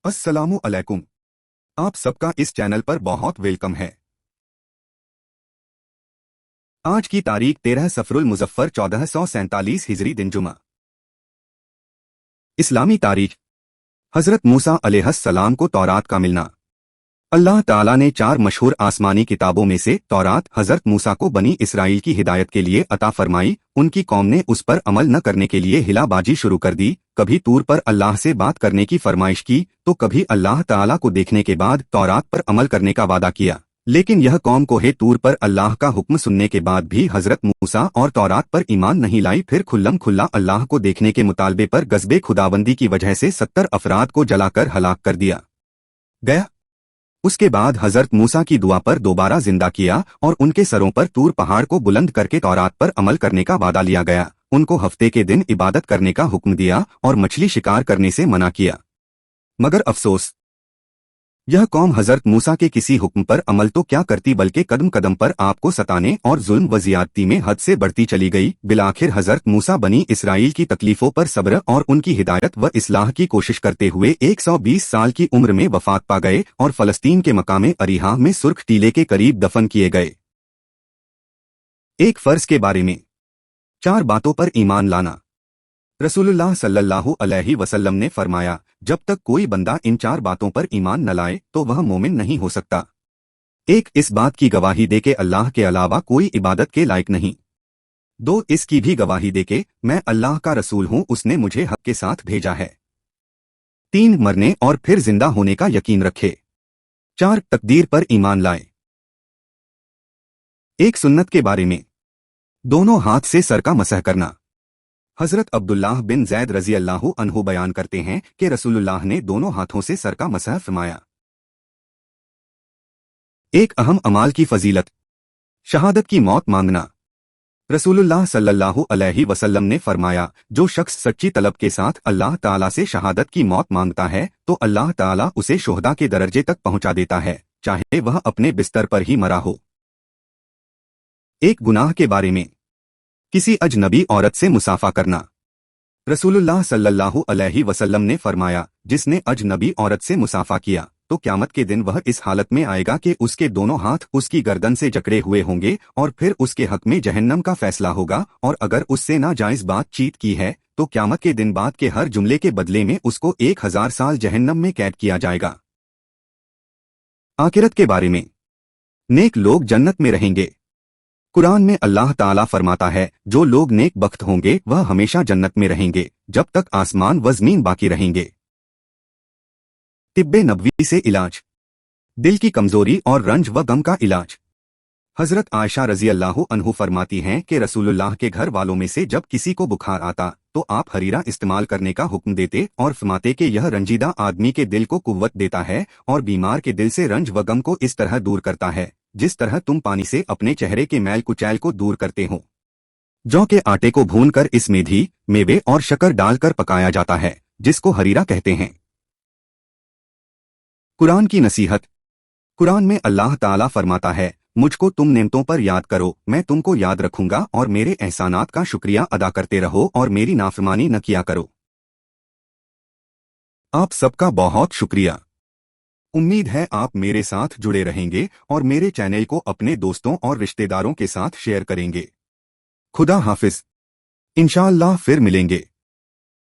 अस्सलामु अलैकुम। आप सबका इस चैनल पर बहुत वेलकम है। आज की तारीख 13 सफरुल मुजफ्फर 1447 हिजरी दिन जुमा। इस्लामी तारीख। हजरत मूसा अलैहिस्सलाम को तौरात का मिलना। अल्लाह ताला ने 4 मशहूर आसमानी किताबों में से तौरात हजरत मूसा को बनी इसराइल की हिदायत के लिए अता फरमाई। उनकी कौम ने उस पर अमल न करने के लिए हिलाबाजी शुरू कर दी। कभी तूर पर अल्लाह से बात करने की फरमाइश की तो कभी अल्लाह ताला को देखने के बाद तौरात पर अमल करने का वादा किया। लेकिन यह कौम कोहे तूर पर अल्लाह का हुक्म सुनने के बाद भी हजरत मूसा और तौरात पर ईमान नहीं लाई। फिर खुल्लम खुल्ला अल्लाह को देखने के मुतालबे पर गज़बे खुदाबंदी की वजह से 70 अफराद को जलाकर हलाक कर दिया गया। उसके बाद हजरत मूसा की दुआ पर दोबारा जिंदा किया और उनके सरों पर तूर पहाड़ को बुलंद करके तौरात पर अमल करने का वादा लिया गया। उनको हफ्ते के दिन इबादत करने का हुक्म दिया और मछली शिकार करने से मना किया। मगर अफसोस, यह कौम हजरत मूसा के किसी हुक्म पर अमल तो क्या करती बल्कि कदम कदम पर आपको सताने और जुल्म व ज़ियादती में हद से बढ़ती चली गई। बिलाखिर हजरत मूसा बनी इसराइल की तकलीफों पर सब्र और उनकी हिदायत व इस्लाह की कोशिश करते हुए 120 साल की उम्र में वफात पा गए और फलस्तीन के मकामे अरीहा में सुर्ख टीले के करीब दफन किए गए। एक फर्ज के बारे में 4 बातों पर ईमान लाना। रसूलुल्लाह सल्लल्लाहु अलैहि वसल्लम ने फरमाया, जब तक कोई बंदा इन 4 बातों पर ईमान न लाए तो वह मोमिन नहीं हो सकता। 1. इस बात की गवाही दे के अल्लाह के अलावा कोई इबादत के लायक नहीं। 2. इसकी भी गवाही दे के मैं अल्लाह का रसूल हूँ, उसने मुझे हक के साथ भेजा है। 3. मरने और फिर जिंदा होने का यकीन रखे। 4. तकदीर पर ईमान लाए। एक सुन्नत के बारे में, दोनों हाथ से सर का मसह करना। हजरत अब्दुल्लाह बिन जैद रजी अल्लाहु अन्हु बयान करते हैं कि रसूलुल्लाह ने दोनों हाथों से सर का मसह फरमाया। एक अहम अमाल की फजीलत, शहादत की मौत मांगना। रसूलुल्लाह सल्लल्लाहु अलैहि वसल्लम ने फरमाया, जो शख्स सच्ची तलब के साथ अल्लाह ताला से शहादत की मौत मांगता है तो अल्लाह ताला उसे शुहदा के दर्जे तक पहुंचा देता है, चाहे वह अपने बिस्तर पर ही मरा हो। एक गुनाह के बारे में, किसी अजनबी औरत से मुसाफा करना। रसूलुल्लाह सल्लल्लाहु अलैहि वसल्लम ने फरमाया, जिसने अजनबी औरत से मुसाफा किया तो क़यामत के दिन वह इस हालत में आएगा कि उसके दोनों हाथ उसकी गर्दन से जकड़े हुए होंगे और फिर उसके हक में जहन्नम का फैसला होगा। और अगर उससे नाजायज बातचीत की है तो क़यामत के दिन बात के हर जुमले के बदले में उसको 1000 साल जहन्नम में कैद किया जाएगा। आखिरत के बारे में, नेक लोग जन्नत में रहेंगे। कुरान में अल्लाह ताला फरमाता है, जो लोग नेक बख्त होंगे वह हमेशा जन्नत में रहेंगे जब तक आसमान व ज़मीन बाकी रहेंगे। तिब्बे नबवी से इलाज, दिल की कमजोरी और रंज व गम का इलाज। हजरत आयशा रजी अल्लाहु अन्हु फरमाती हैं कि रसूलुल्लाह के घर वालों में से जब किसी को बुखार आता तो आप हरीरा इस्तेमाल करने का हुक्म देते और फरमाते कि यह रंजीदा आदमी के दिल को कुव्वत देता है और बीमार के दिल से रंज व गम को इस तरह दूर करता है जिस तरह तुम पानी से अपने चेहरे के मैल कुचैल को दूर करते हो। जौ के आटे को भूनकर इसमें घी, मेवे और शक्कर डालकर पकाया जाता है जिसको हरीरा कहते हैं। कुरान की नसीहत। कुरान में अल्लाह ताला फरमाता है, मुझको तुम नेमतों पर याद करो, मैं तुमको याद रखूंगा और मेरे एहसानात का शुक्रिया अदा करते रहो और मेरी नाफरमानी न किया करो। आप सबका बहुत शुक्रिया। उम्मीद है आप मेरे साथ जुड़े रहेंगे और मेरे चैनल को अपने दोस्तों और रिश्तेदारों के साथ शेयर करेंगे। खुदा हाफिज। इंशाअल्लाह फिर मिलेंगे।